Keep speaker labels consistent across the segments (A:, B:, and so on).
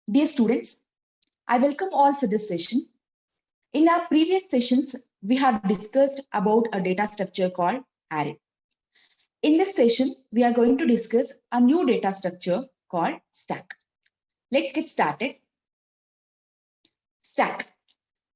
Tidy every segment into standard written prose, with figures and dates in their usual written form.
A: Dear students, I welcome all for this session. In our previous sessions, we have discussed about a data structure called array. In this session, we are going to discuss a new data structure called stack. Let's get started. Stack.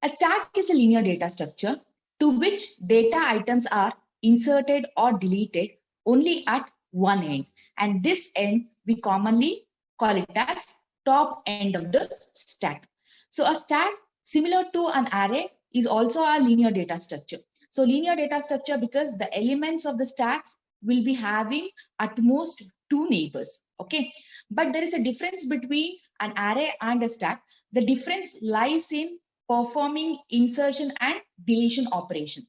A: A stack is a linear data structure to which data items are inserted or deleted only at one end. And this end we commonly call it as top end of the stack. So a stack similar to an array is also a linear data structure. So linear data structure because the elements of the stacks will be having at most two neighbors. Okay, but there is a difference between an array and a stack. The difference lies in performing insertion and deletion operation.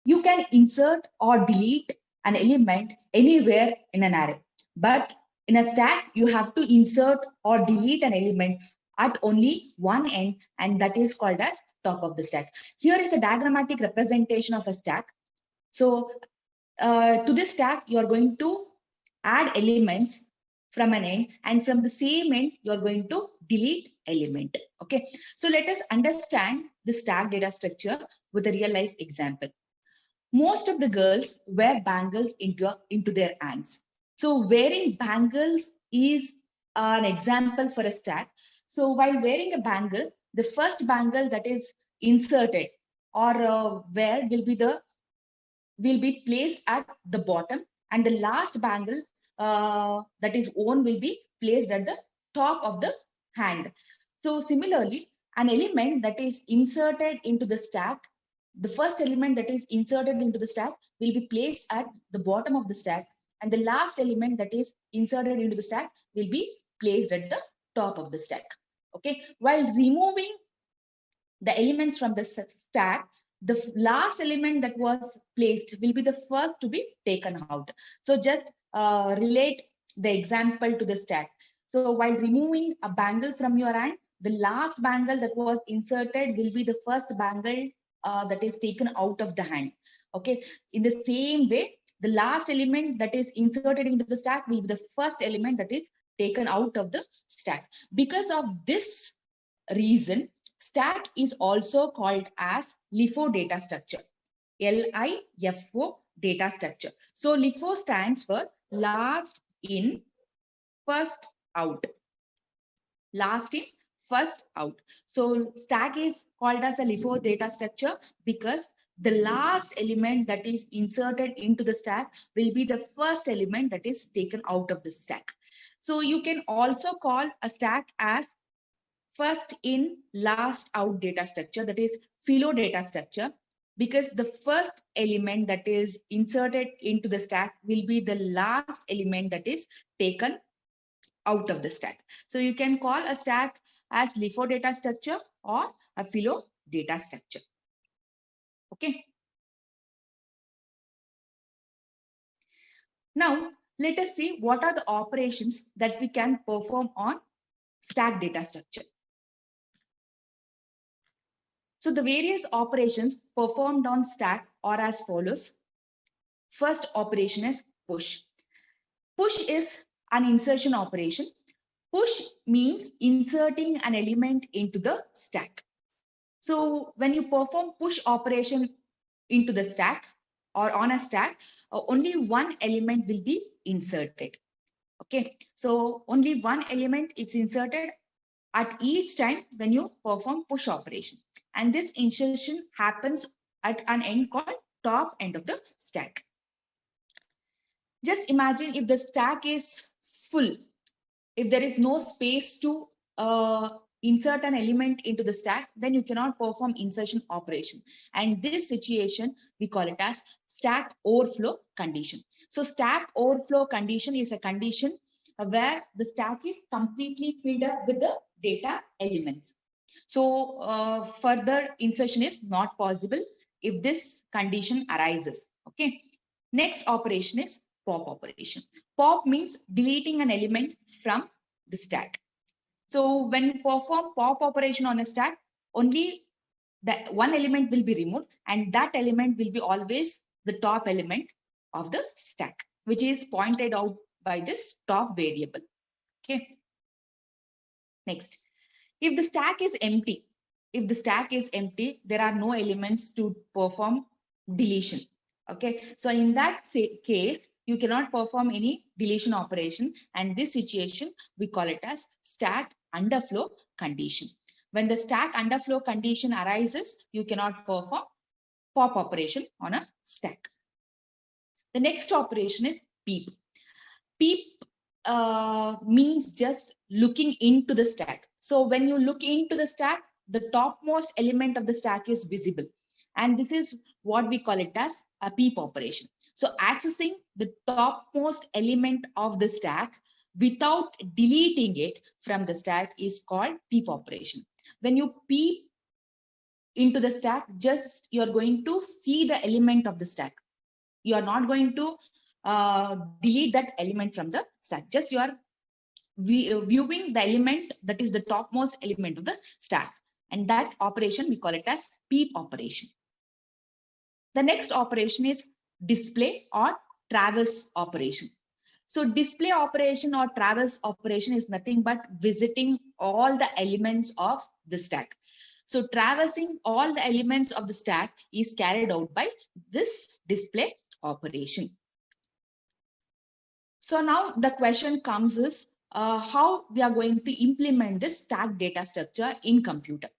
A: You can insert or delete an element anywhere in an array, but in a stack, you have to insert or delete an element at only one end, and that is called as top of the stack. Here is a diagrammatic representation of a stack. So to this stack, you are going to add elements from an end, and from the same end, you're going to delete element. Okay, so let us understand the stack data structure with a real life example. Most of the girls wear bangles into their hands. So wearing bangles is an example for a stack. So while wearing a bangle, the first bangle that is inserted or wear will be placed at the bottom, and the last bangle that is worn will be placed at the top of the hand. So similarly, an element that is inserted into the stack, the first element that is inserted into the stack will be placed at the bottom of the stack, and the last element that is inserted into the stack will be placed at the top of the stack. Okay, while removing the elements from the stack, the last element that was placed will be the first to be taken out. So just relate the example to the stack. So while removing a bangle from your hand, the last bangle that was inserted will be the first bangle that is taken out of the hand. Okay. In the same way, the last element that is inserted into the stack will be the first element that is taken out of the stack. Because of this reason, stack is also called as LIFO data structure. LIFO data structure. So LIFO stands for last in, first out. Last in, first out. So stack is called as a LIFO data structure because the last element that is inserted into the stack will be the first element that is taken out of the stack. So you can also call a stack as first in, last out data structure, that is philo data structure, because the first element that is inserted into the stack will be the last element that is taken out of the stack. So you can call a stack as LIFO data structure or a philo data structure. Okay. Now, let us see what are the operations that we can perform on stack data structure. So the various operations performed on stack are as follows. First operation is push. Push is an insertion operation. Push means inserting an element into the stack. So when you perform push operation into the stack or on a stack, only one element will be inserted. Okay, so only one element is inserted at each time when you perform push operation. And this insertion happens at an end called top end of the stack. Just imagine if the stack is full, if there is no space to insert an element into the stack, then you cannot perform insertion operation. And this situation, we call it as stack overflow condition. So stack overflow condition is a condition where the stack is completely filled up with the data elements. So further insertion is not possible if this condition arises. Okay. Next operation is pop operation. Pop means deleting an element from the stack. So when you perform pop operation on a stack, only that one element will be removed, and that element will be always the top element of the stack, which is pointed out by this top variable. Okay. Next, if the stack is empty, there are no elements to perform deletion. Okay, so in that case, you cannot perform any deletion operation, and this situation we call it as stack underflow condition. When the stack underflow condition arises, you cannot perform pop operation on a stack. The next operation is peep. Peep means just looking into the stack. So when you look into the stack, the topmost element of the stack is visible. And this is what we call it as a peep operation. So accessing the topmost element of the stack without deleting it from the stack is called peep operation. When you peep into the stack, just you're going to see the element of the stack. You are not going to delete that element from the stack. Just you are viewing the element that is the topmost element of the stack. And that operation, we call it as peep operation. The next operation is display or traverse operation. So display operation or traverse operation is nothing but visiting all the elements of the stack. So traversing all the elements of the stack is carried out by this display operation. So now the question comes is how we are going to implement this stack data structure in computer.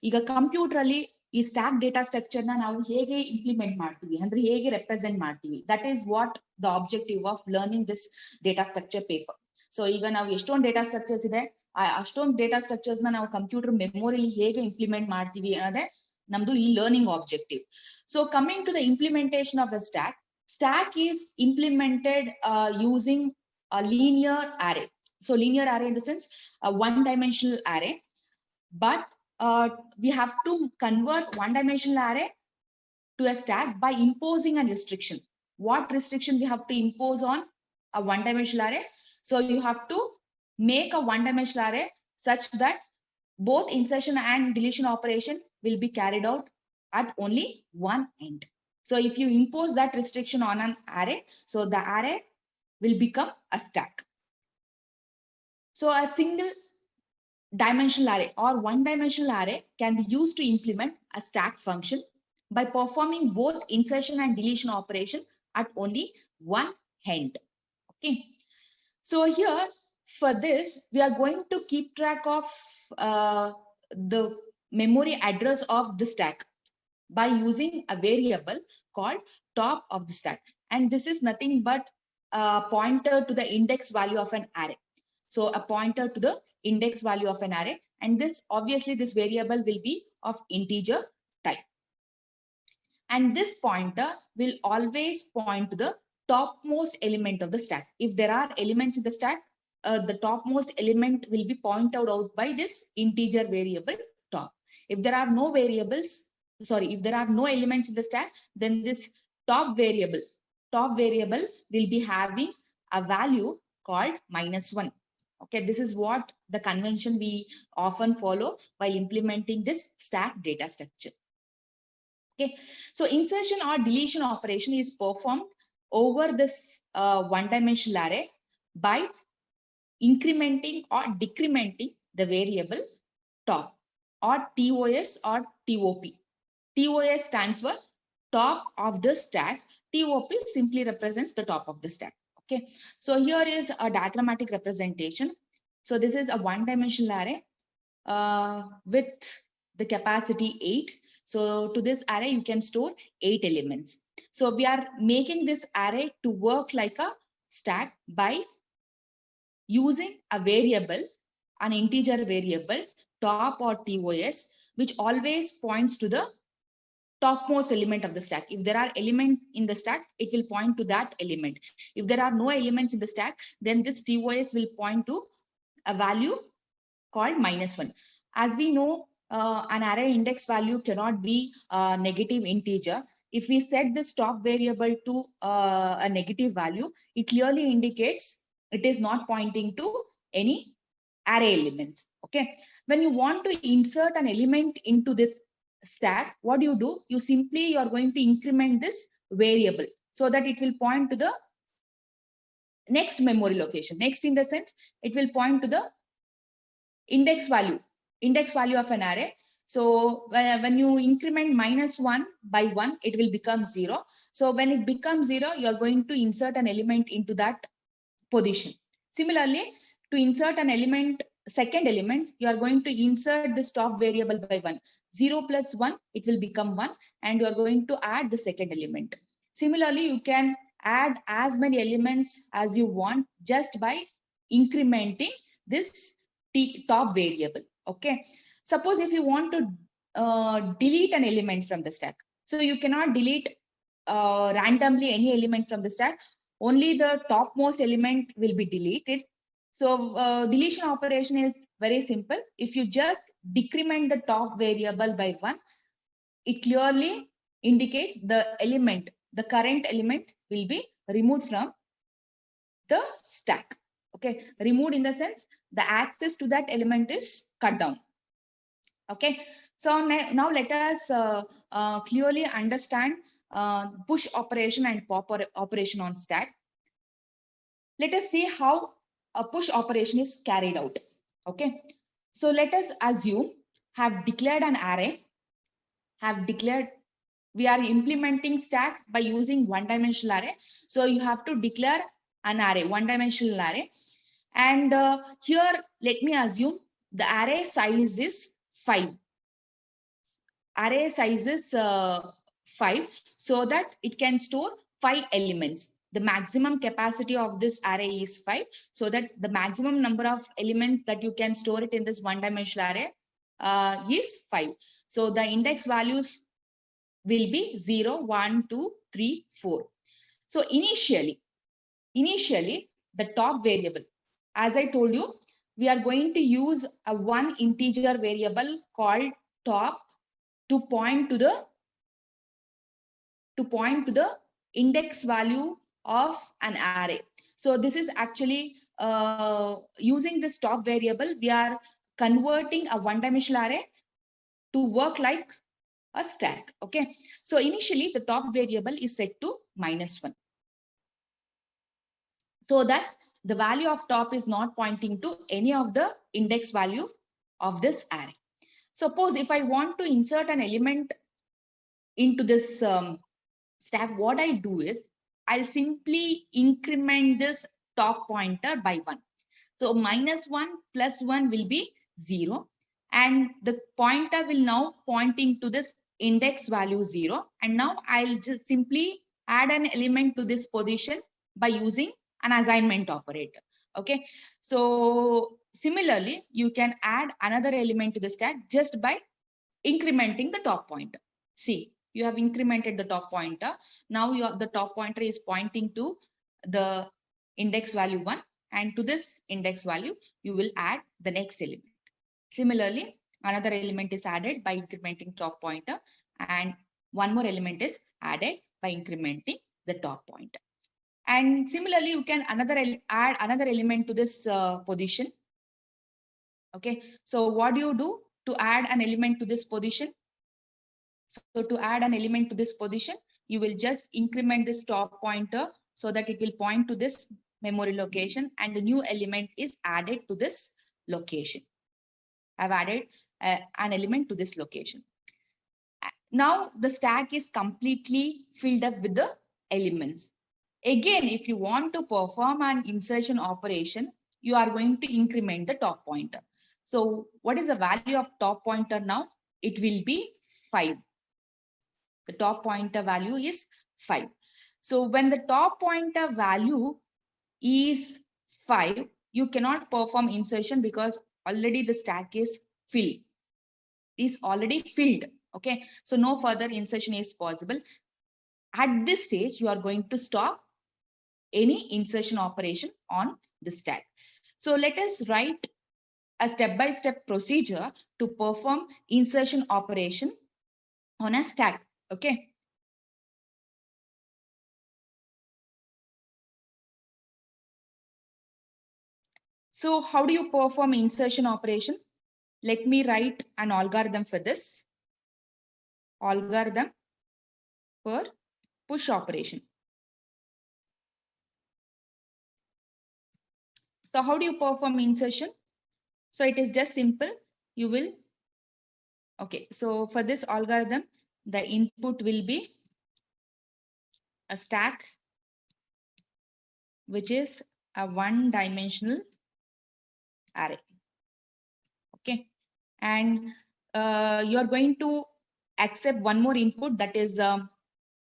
A: ಈಗ computer ಅಲ್ಲಿ ಈ stock data structure ನಾವು ಹೇಗೆ implement ಮಾಡ್ತೀವಿ ಅಂದ್ರೆ ಹೇಗೆ represent ಮಾಡ್ತೀವಿ, that is what the objective of learning this data structure paper. So ಈಗ ನಾವು ಎಷ್ಟೊಂದು ಡೇಟಾ ಸ್ಟ್ರಕ್ಚರ್ಸ್ ಇದೆ, ಅಷ್ಟೊಂದು ಡೇಟಾ ಸ್ಟ್ರಕ್ಚರ್ಸ್ ನಾವು ಕಂಪ್ಯೂಟರ್ ಮೆಮೊರಿಲಿ ಹೇಗೆ ಇಂಪ್ಲಿಮೆಂಟ್ ಮಾಡ್ತೀವಿ ಅನ್ನೋದೇ ನಮ್ದು ಈ learning objective. So coming to the implementation of the stack is implemented using a linear array. So linear array in the sense a one-dimensional array, but we have to convert one-dimensional array to a stack by imposing a restriction. What restriction we have to impose on a one-dimensional array? So you have to make a one-dimensional array such that both insertion and deletion operation will be carried out at only one end. So if you impose that restriction on an array, so the array will become a stack. So a single dimensional array or one-dimensional array can be used to implement a stack function by performing both insertion and deletion operation at only one end. Okay. So here for this, we are going to keep track of the memory address of the stack by using a variable called top of the stack. And this is nothing but a pointer to the index value of an array. So a pointer to the index value of an array. And this, obviously, this variable will be of integer type. And this pointer will always point to the topmost element of the stack. If there are elements in the stack, the topmost element will be pointed out by this integer variable top. If there are no variables, if there are no elements in the stack, then this top variable will be having a value called -1. Okay, this is what the convention we often follow while implementing this stack data structure. Okay, so insertion or deletion operation is performed over this one-dimensional array by incrementing or decrementing the variable top, or TOS or TOP. TOS stands for top of the stack. TOP simply represents the top of the stack. Okay, so here is a diagrammatic representation. So this is a one-dimensional array with the capacity 8. So to this array, you can store 8 elements. So we are making this array to work like a stack by using a variable, an integer variable, top or TOS, which always points to the topmost element of the stack. If there are elements in the stack, it will point to that element. If there are no elements in the stack, then this TOS will point to a value called -1. As we know, an array index value cannot be a negative integer. If we set this top variable to a negative value, it clearly indicates it is not pointing to any array elements. Okay, when you want to insert an element into this stack, what do? You simply are going to increment this variable so that it will point to the next memory location. Next in the sense, it will point to the index value of an array. So when you increment -1 by 1, it will become 0. So when it becomes 0, you're going to insert an element into that position. Similarly, to insert an element, second element, you are going to insert this top variable by 1. 0 plus 1, it will become 1, and you are going to add the second element. Similarly, you can add as many elements as you want just by incrementing this top variable. Okay. Suppose if you want to delete an element from the stack, so you cannot delete randomly any element from the stack. Only the topmost element will be deleted. So deletion operation is very simple. If you just decrement the top variable by 1, it clearly indicates the current element will be removed from the stack. Okay, removed in the sense the access to that element is cut down. Okay, so now let us clearly understand push operation and pop operation on stack. Let us see how a push operation is carried out. Okay, so let us assume have declared an array, we are implementing stack by using one-dimensional array. So you have to declare an array, one-dimensional array. And here, let me assume the array size is 5. Array size is 5, so that it can store 5 elements. The maximum capacity of this array is 5, so that the maximum number of elements that you can store it in this one-dimensional array is 5. So the index values will be 0, 1, 2, 3, 4. So initially, the top variable, as I told you, we are going to use a one integer variable called top to point to the index value of an array. So this is actually using this top variable, we are converting a one-dimensional array to work like a stack. Okay, so initially the top variable is set to -1, so that the value of top is not pointing to any of the index value of this array. Suppose if I want to insert an element into this stack, what I do is I'll simply increment this top pointer by 1. So -1 plus 1 will be 0. And the pointer will now pointing to this index value 0. And now I'll just simply add an element to this position by using an assignment operator. Okay. So similarly, you can add another element to the stack just by incrementing the top pointer. See, you have incremented the top pointer. Now the top pointer is pointing to the index value 1, and to this index value, you will add the next element. Similarly, another element is added by incrementing top pointer, and one more element is added by incrementing the top pointer. And similarly, you can add another element to this position. Okay, so what do you do to add an element to this position? So to add an element to this position, you will just increment this top pointer so that it will point to this memory location, and the new element is added to this location. I've added an element to this location. Now the stack is completely filled up with the elements. Again, if you want to perform an insertion operation, you are going to increment the top pointer. So what is the value of top pointer now? It will be 5. The top pointer value is 5. So when the top pointer value is 5, you cannot perform insertion because already the stack is already filled. Okay, so no further insertion is possible. At this stage, you are going to stop any insertion operation on the stack. So let us write a step-by-step procedure to perform insertion operation on a stack. Okay. So how do you perform insertion operation? Let me write an algorithm for this. Algorithm for push operation. So how do you perform insertion? So it is just simple. You will, okay. So for this algorithm, the input will be a stack, which is a one-dimensional array. Okay. And you are going to accept one more input, that is the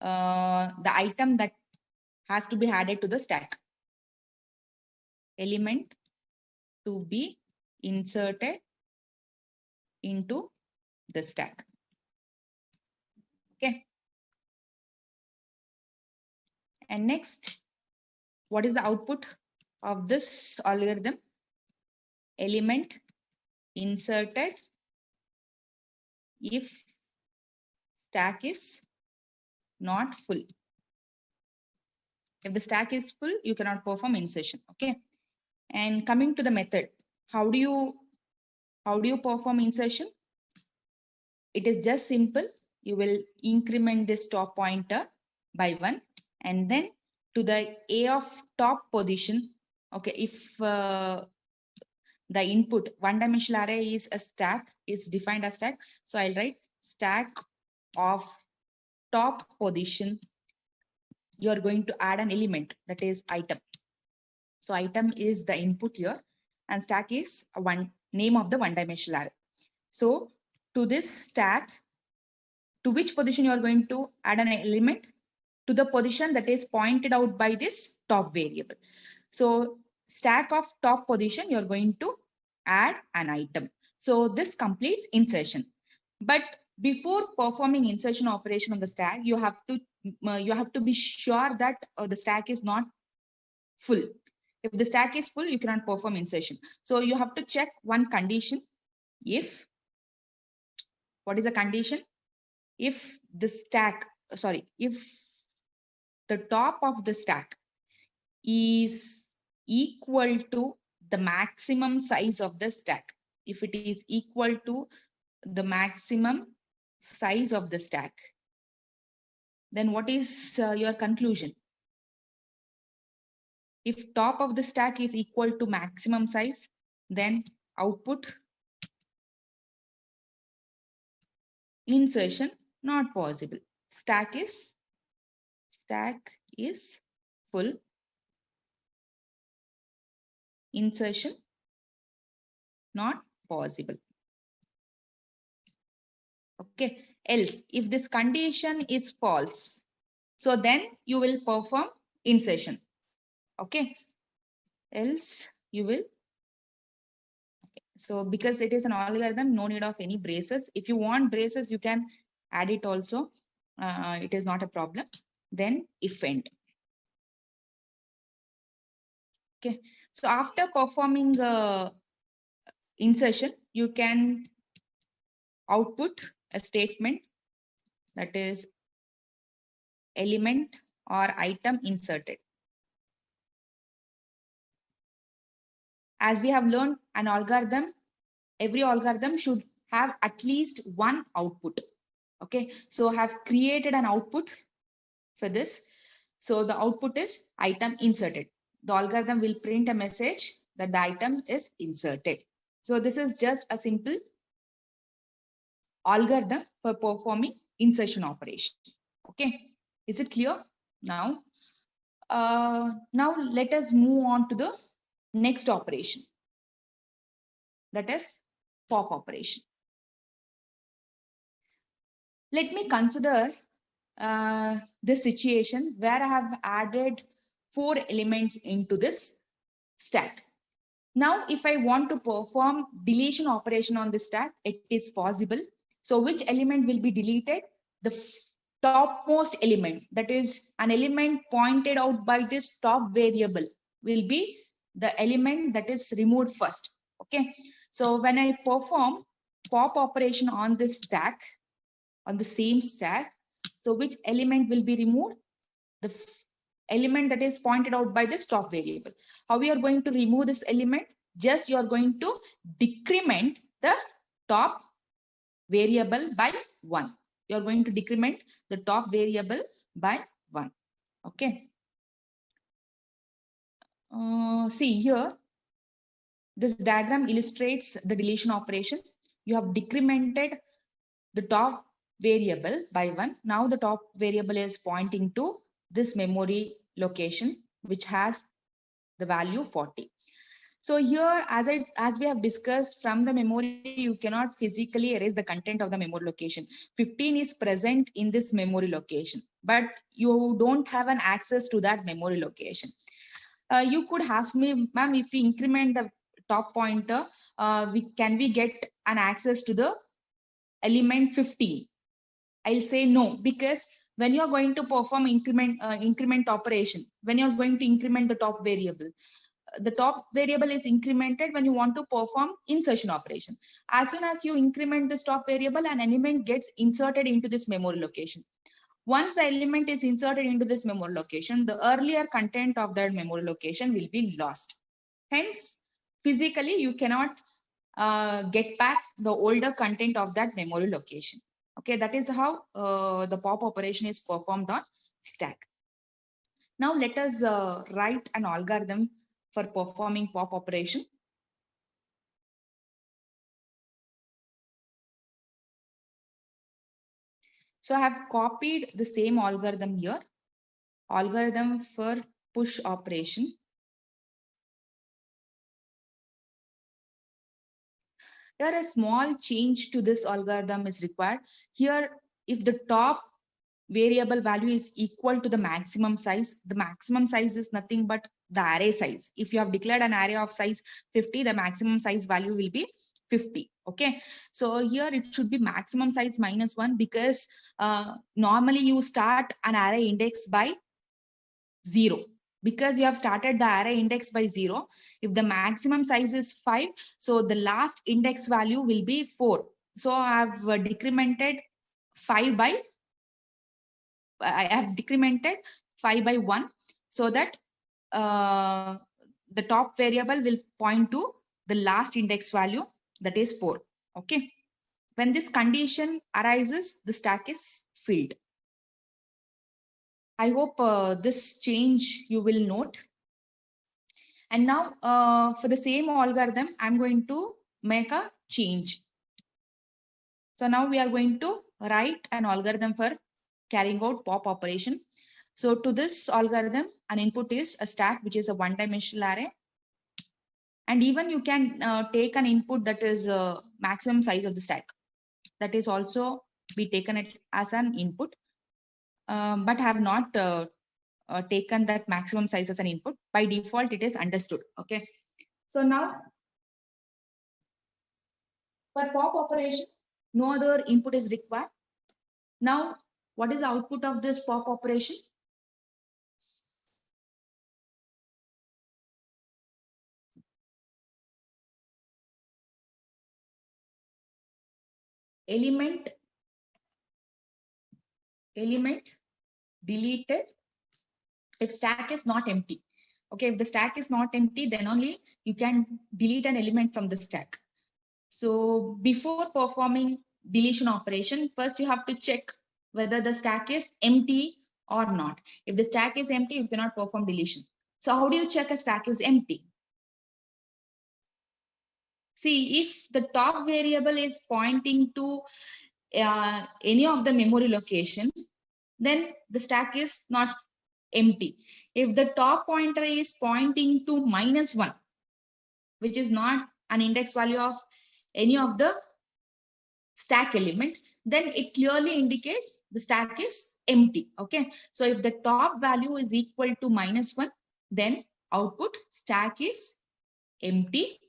A: item that has to be added to the stack. Element to be inserted into the stack. Okay. And next, what is the output of this algorithm? Element inserted if stack is not full. If the stack is full, you cannot perform insertion. Okay. And coming to the method, how do you perform insertion? It is just simple. You will increment this top pointer by 1, and then to the A of top position. Okay, if the input one-dimensional array is a stack, is defined as stack. So I'll write stack of top position. You're going to add an element, that is item. So item is the input here, and stack is a name of the one-dimensional array. So to this stack, to which position you are going to add an element? To the position that is pointed out by this top variable. So stack of top position, you're going to add an item. So this completes insertion. But before performing insertion operation on the stack, you have to be sure that the stack is not full. If the stack is full, you cannot perform insertion. So you have to check one condition. If, what is the condition? If the stack, if the top of the stack is equal to the maximum size of the stack. If it is equal to the maximum size of the stack, then what is your conclusion? If top of the stack is equal to maximum size, then output insertion not possible. Stack is full. Insertion not possible. Okay. Else, if this condition is false, so then you will perform insertion. Okay. Else you will. Okay. So because it is an algorithm, no need of any braces. If you want braces, you can add it also. It is not a problem. Then if end. Okay. So after performing insertion, you can output a statement, that is element or item inserted. As we have learned, an algorithm, every algorithm should have at least one output. Okay, so I have created an output for this. So the output is item inserted. The algorithm will print a message that the item is inserted. So this is just a simple algorithm for performing insertion operation. Okay, is it clear now? Now let us move on to the next operation, that is pop operation. Let me consider this situation where I have added 4 elements into this stack. Now, if I want to perform deletion operation on this stack, it is possible. So which element will be deleted? The topmost element, that is an element pointed out by this top variable, will be the element that is removed first. Okay. So when I perform pop operation on this stack, on the same stack, so which element will be removed? The element that is pointed out by this top variable. How we are going to remove this element? Just you are going to decrement the top variable by 1. You are going to decrement the top variable by 1. Okay. See here, This diagram illustrates the deletion operation. You have decremented the top variable by 1. Now the top variable is pointing to this memory location, which has the value 40. So here, as we have discussed, from the memory, you cannot physically erase the content of the memory location. 15 is present in this memory location, but you don't have an access to that memory location. You could ask me, ma'am, if we increment the top pointer, can we get an access to the element 15? I'll say no, because when you're going to perform increment operation, when you're going to increment the top variable is incremented when you want to perform insertion operation. As soon as you increment this top variable, an element gets inserted into this memory location. Once the element is inserted into this memory location, the earlier content of that memory location will be lost. Hence, physically, you cannot get back the older content of that memory location. Okay, that is how the pop operation is performed on stack. Now let us write an algorithm for performing pop operation. So I have copied the same algorithm here, algorithm for push operation. Here a small change to this algorithm is required. Here, if the top variable value is equal to the maximum size is nothing but the array size. If you have declared an array of size 50, the maximum size value will be 50. Okay, so here it should be maximum size -1, because normally you start an array index by 0, because you have started the array index by 0. If the maximum size is 5, so the last index value will be 4. So I have decremented 5 by I have decremented 5 by 1, so that the top variable will point to the last index value, that is 4. Okay. When this condition arises, the stack is filled. I hope this change you will note. And now for the same algorithm, I'm going to make a change. So now we are going to write an algorithm for carrying out pop operation. So to this algorithm, an input is a stack, which is a one-dimensional array. And even you can take an input that is maximum size of the stack. That is also be taken as an input, but have not taken that maximum size as an input. By default, it is understood. Okay. So now for pop operation, no other input is required. Now, what is the output of this pop operation? Element deleted if stack is not empty. Okay, if the stack is not empty, then only you can delete an element from the stack. So before performing deletion operation, first you have to check whether the stack is empty or not. If the stack is empty, you cannot perform deletion. So how do you check a stack is empty? See, if the top variable is pointing to any of the memory location, then the stack is not empty. If the top pointer is pointing to -1, which is not an index value of any of the stack element, then it clearly indicates the stack is empty. Okay, so if the top value is equal to -1, then output stack is empty.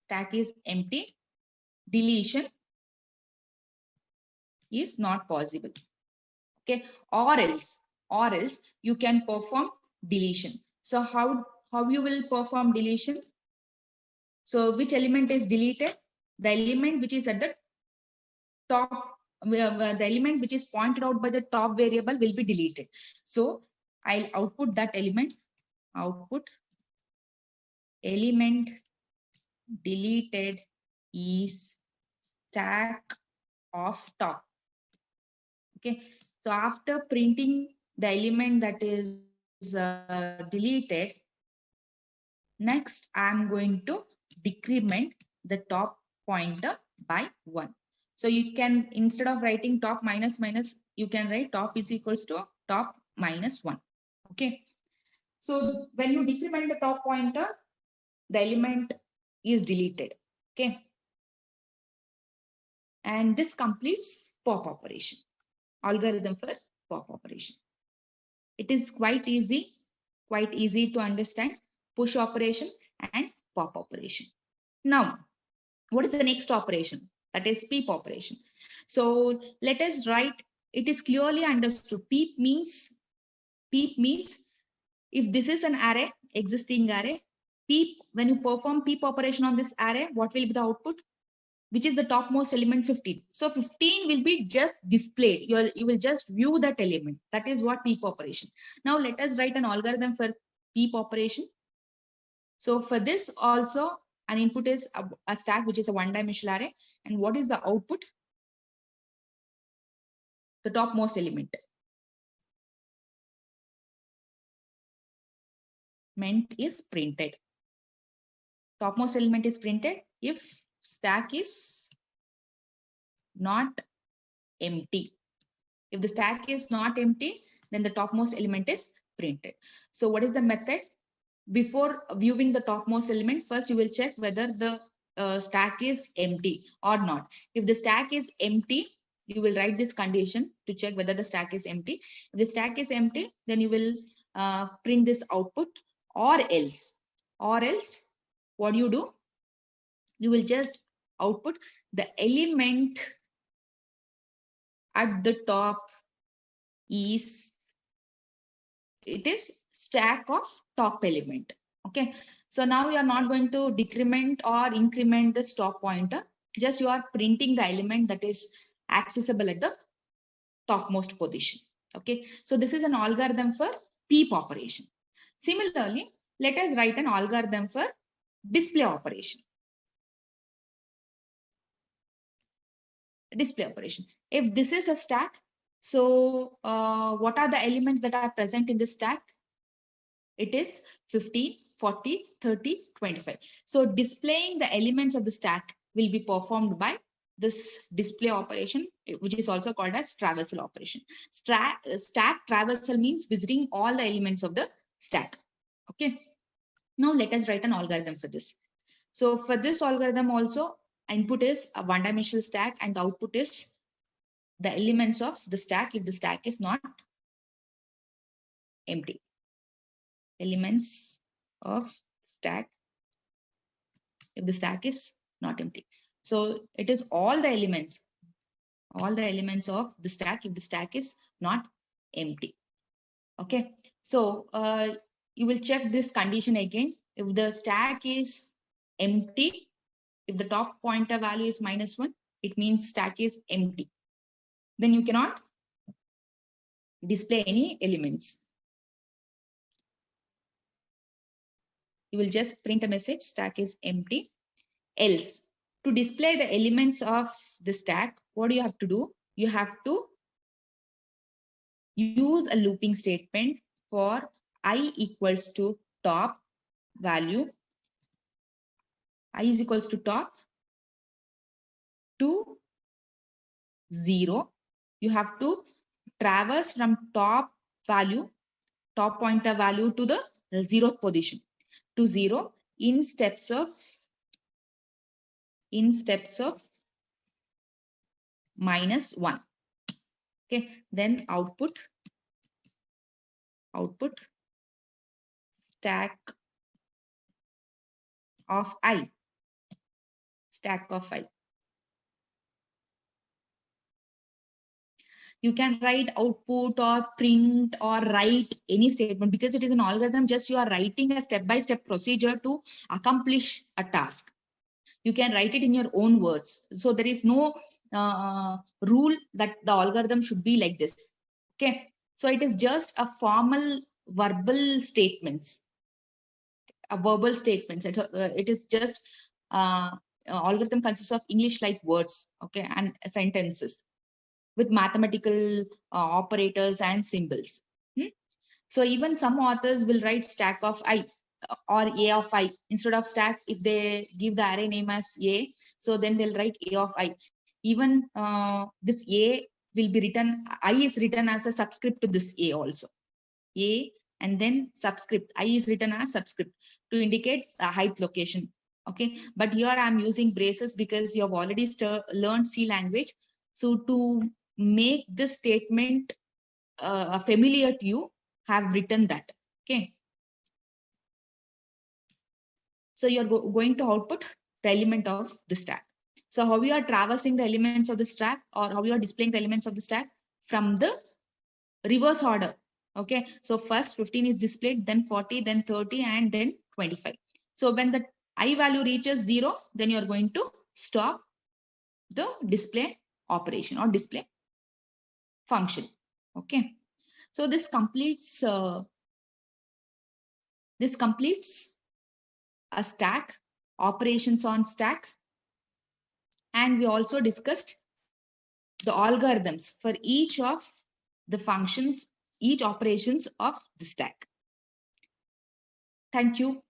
A: Stack is empty. Deletion is not possible. Okay, or else you can perform deletion. So how you will perform deletion? So which element is deleted? The element which is at the top, the element which is pointed out by the top variable will be deleted. So I'll output that element. Output element deleted is stack of top. Okay, so after printing the element that is deleted, Next, I'm going to decrement the top pointer by 1. So you can, instead of writing top minus minus, you can write top is equals to top minus 1. Okay. So when you decrement the top pointer, the element is deleted. Okay. And this completes pop operation, algorithm for pop operation. It is quite easy to understand push operation and pop operation. Now, what is the next operation? That is peep operation. So let us write, it is clearly understood. Peep means if this is an array, existing array, peep, when you perform peep operation on this array, what will be the output? Which is the topmost element 15. So 15 will be just displayed. You will just view that element. That is what peep operation. Now let us write an algorithm for peep operation. So for this also, an input is a stack, which is a one-dimensional array. And what is the output? The topmost element. Is printed. Topmost element is printed if stack is not empty. If the stack is not empty, then the topmost element is printed. So what is the method? Before viewing the topmost element, first you will check whether the stack is empty or not. If the stack is empty, you will write this condition to check whether the stack is empty. If the stack is empty, then you will print this output, or else what you do? You will just output the element at the top is, it is stack of top element. Okay. So now you are not going to decrement or increment the stop pointer. Just you are printing the element that is accessible at the topmost position. Okay. So this is an algorithm for peep operation. Similarly, let us write an algorithm for display operation. Display operation. If this is a stack, so what are the elements that are present in this stack? It is 15, 40, 30, 25. So displaying the elements of the stack will be performed by this display operation, which is also called as traversal operation. Stack traversal means visiting all the elements of the stack. Okay. Now let us write an algorithm for this. So for this algorithm also, input is a one-dimensional stack and the output is the elements of the stack if the stack is not empty. Elements of stack if the stack is not empty. So it is all the elements of the stack if the stack is not empty. Okay. So you will check this condition again. If the stack is empty, if the top pointer value is -1, it means stack is empty. Then you cannot display any elements. You will just print a message, stack is empty. Else, to display the elements of the stack, what do you have to do? You have to use a looping statement for I equals to top value. I is equals to top to 0. You have to traverse from top pointer value to the 0th position to 0 in steps of -1. Okay, then output stack of I. You can write output or print or write any statement because it is an algorithm. Just you are writing a step-by-step procedure to accomplish a task. You can write it in your own words. So there is no rule that the algorithm should be like this. Okay. So it is just a formal verbal statements. It is just algorithm consists of English-like words, okay, and sentences with mathematical operators and symbols. So even some authors will write stack of I. or a of I. Instead of stack, if they give the array name as a, so then they'll write a of I. Even this a will be written, I is written as a subscript to this a also. A and then subscript, I is written as subscript to indicate a height location. Okay, but here I'm using braces because you have already learned C language. So to make this statement familiar to you, have written that. Okay. So you're going to output the element of the stack. So how you are traversing the elements of the stack, or how you are displaying the elements of the stack from the reverse order. Okay, so first 15 is displayed, then 40, then 30, and then 25. So when the I value reaches 0, then you're going to stop the display operation or display function. Okay, so this completes a stack, operations on stack, and we also discussed the algorithms for each of the functions, each operations of the stack. Thank you.